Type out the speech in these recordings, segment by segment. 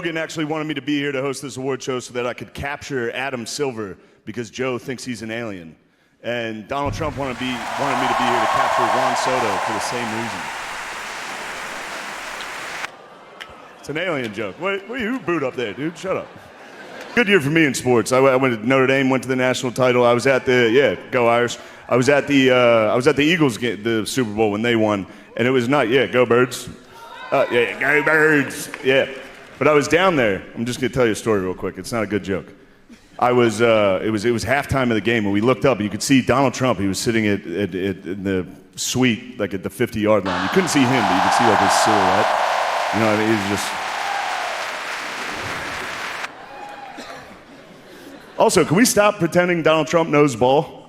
Rogan actually wanted me to be here to host this award show so that I could capture Adam Silver because Joe thinks he's an alien. And Donald Trump wanted me to be here to capture Juan Soto for the same reason. It's an alien joke. What are you booed up there, dude? Shut up. Good year for me in sports. I went to Notre Dame, went to the national title. I was at go Irish. I was at the Eagles game, the Super Bowl when they won, and it was not go Birds. Go Birds. Yeah. But I was down there. I'm just gonna tell you a story real quick. It's not a good joke. It was halftime of the game, and we looked up, and you could see Donald Trump. He was sitting in the suite, like at the 50-yard line. You couldn't see him, but you could see like his silhouette. You know what I mean? He's just. Also, can we stop pretending Donald Trump knows ball?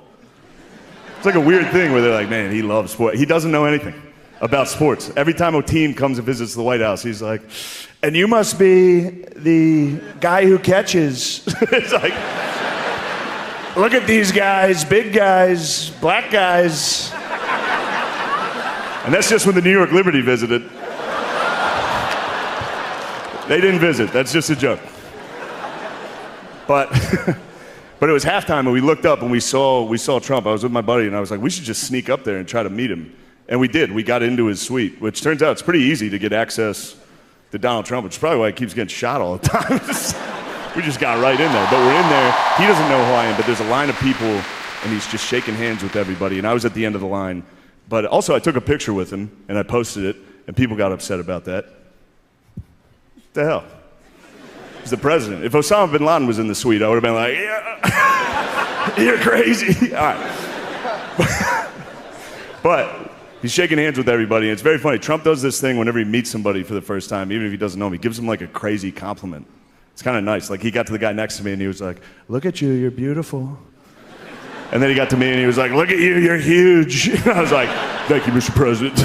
It's like a weird thing where they're like, man, he loves sport. He doesn't know anything about sports. Every time a team comes and visits the White House, he's like, and you must be the guy who catches. It's like, look at these guys, big guys, black guys. And that's just when the New York Liberty visited. They didn't visit, that's just a joke. But it was halftime and we looked up and we saw Trump. I was with my buddy and I was like, we should just sneak up there and try to meet him. And we did. We got into his suite, which turns out it's pretty easy to get access to Donald Trump, which is probably why he keeps getting shot all the time. We just got right in there. But we're in there. He doesn't know who I am, but there's a line of people and he's just shaking hands with everybody. And I was at the end of the line. But also I took a picture with him and I posted it and people got upset about that. What the hell? He's the president. If Osama bin Laden was in the suite, I would have been like, yeah, you're crazy. All right. But he's shaking hands with everybody. And it's very funny. Trump does this thing whenever he meets somebody for the first time, even if he doesn't know him. He gives him like a crazy compliment. It's kind of nice. Like he got to the guy next to me and he was like, look at you, you're beautiful. And then he got to me and he was like, look at you, you're huge. I was like, thank you, Mr. President.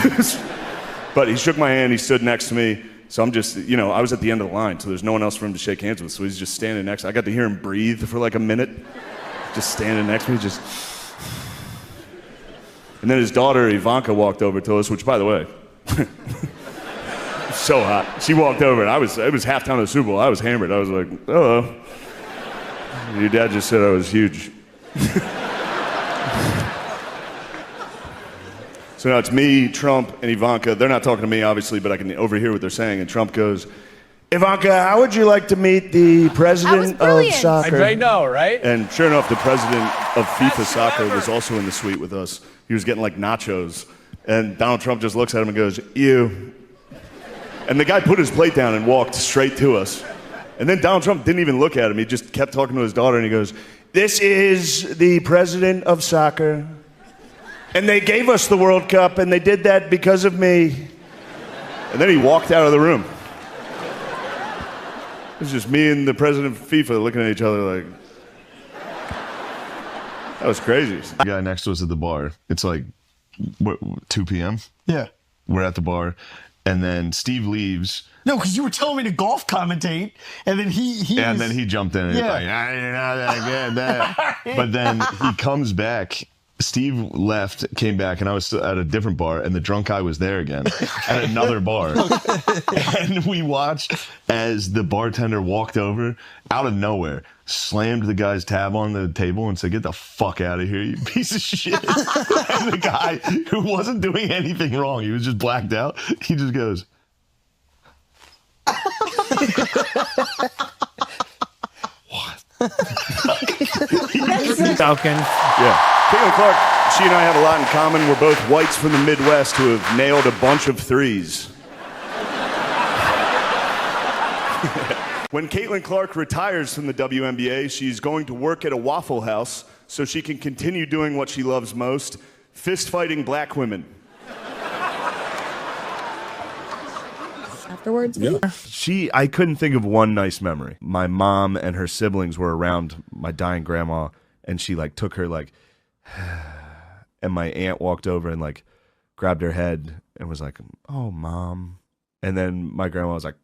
But he shook my hand, he stood next to me. So I'm just, I was at the end of the line, so there's no one else for him to shake hands with. So he's just standing next to me. I got to hear him breathe for like a minute. Just standing next to me, just. And then his daughter, Ivanka, walked over to us, which, by the way, so hot. She walked over, and it was halftime of the Super Bowl. I was hammered. I was like, hello. Your dad just said I was huge. So now it's me, Trump, and Ivanka. They're not talking to me, obviously, but I can overhear what they're saying. And Trump goes, Ivanka, how would you like to meet the president of soccer? I know, right? And sure enough, the president of FIFA soccer was also in the suite with us. He was getting like nachos. And Donald Trump just looks at him and goes, you. And the guy put his plate down and walked straight to us. And then Donald Trump didn't even look at him. He just kept talking to his daughter and he goes, this is the president of soccer. And they gave us the World Cup, and they did that because of me. And then he walked out of the room. It was just me and the president of FIFA looking at each other like, that was crazy. The guy next to us at the bar, it's like, 2 p.m.? Yeah. We're at the bar, and then Steve leaves. No, because you were telling me to golf commentate, and then and then he jumped in and he's like, you're not that good. But then he comes back. Steve left, came back, and I was still at a different bar, and the drunk guy was there again at another bar. And we watched as the bartender walked over, out of nowhere, slammed the guy's tab on the table and said, get the fuck out of here, you piece of shit. And the guy, who wasn't doing anything wrong, he was just blacked out, he just goes, what? Falcon. Yeah. Caitlin Clark, she and I have a lot in common. We're both whites from the Midwest who have nailed a bunch of threes. When Caitlin Clark retires from the WNBA, she's going to work at a Waffle House so she can continue doing what she loves most, fist-fighting black women. Afterwards? Yeah. I couldn't think of one nice memory. My mom and her siblings were around my dying grandma, and she took her and my aunt walked over and grabbed her head and was like, oh, Mom. And then my grandma was like,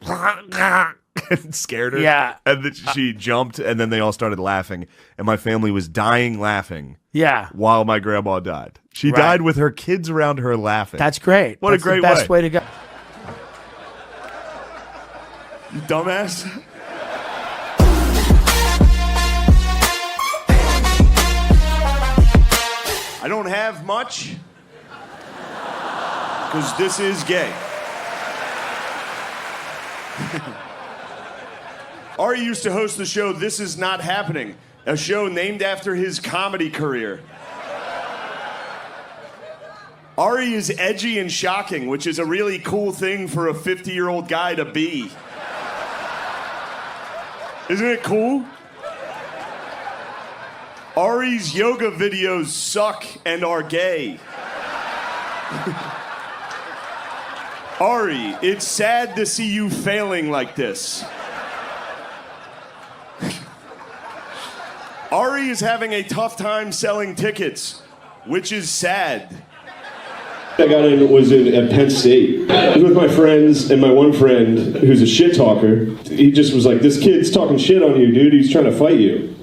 and scared her. Yeah. And then she jumped, and then they all started laughing. And my family was dying laughing. Yeah. While my grandma died. She died with her kids around her laughing. That's great. What That's a great the best way to go. You dumbass. I don't have much, because this is gay. Ari used to host the show This Is Not Happening, a show named after his comedy career. Ari is edgy and shocking, which is a really cool thing for a 50-year-old guy to be. Isn't it cool? Ari's yoga videos suck and are gay. Ari, it's sad to see you failing like this. Ari is having a tough time selling tickets, which is sad. I got in at Penn State. I was with my friends, and my one friend, who's a shit talker, he just was like, this kid's talking shit on you, dude. He's trying to fight you.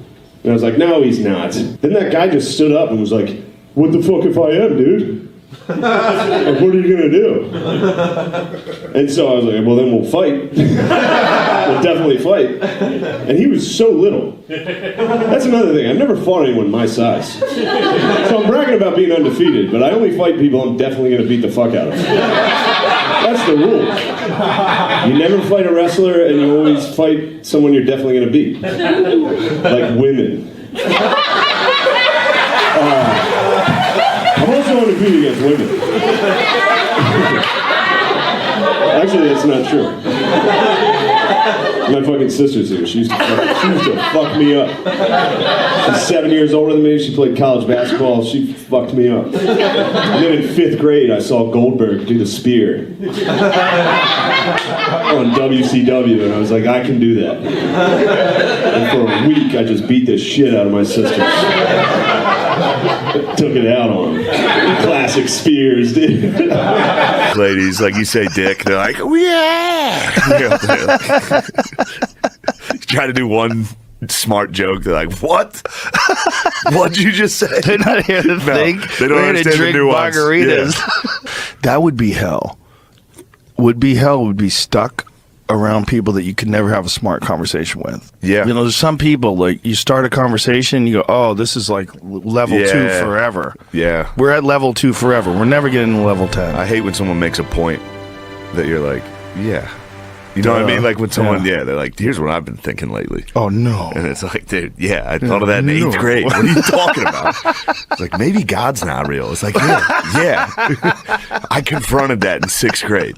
And I was like, no, he's not. Then that guy just stood up and was like, what the fuck if I am, dude? Like, what are you gonna do? And so I was like, well, then we'll fight. We'll definitely fight. And he was so little. That's another thing. I've never fought anyone my size. So I'm bragging about being undefeated, but I only fight people I'm definitely gonna beat the fuck out of. That's the rule. You never fight a wrestler, and you always fight someone you're definitely gonna beat. Like women. I'm also undefeated against women. Actually, that's not true. My fucking sister's here. She used to fuck me up. She's 7 years older than me. She played college basketball. She fucked me up. And then in 5th grade, I saw Goldberg do the spear on WCW, and I was like, I can do that. And for a week, I just beat the shit out of my sisters. Took it out on them. Classic spears, dude. Ladies, like you say, dick, they're like, oh, yeah. You know, they're like, try to do one smart joke, they're like, what? What'd you just say? They're not here to think. They don't We're understand drink the nuance. margaritas. Yeah. That would be hell. Would be stuck around people that you could never have a smart conversation with. Yeah. You know, there's some people, like, you start a conversation, you go, oh, this is like level 2 forever. Yeah. We're at level 2 forever. We're never getting to level 10. I hate when someone makes a point that you're like, yeah. You know what I mean? Like when someone, they're like, here's what I've been thinking lately. Oh, no. And it's like, dude, yeah, I thought of that in 8th grade. What are you talking about? It's like, maybe God's not real. It's like, yeah. I confronted that in 6th grade.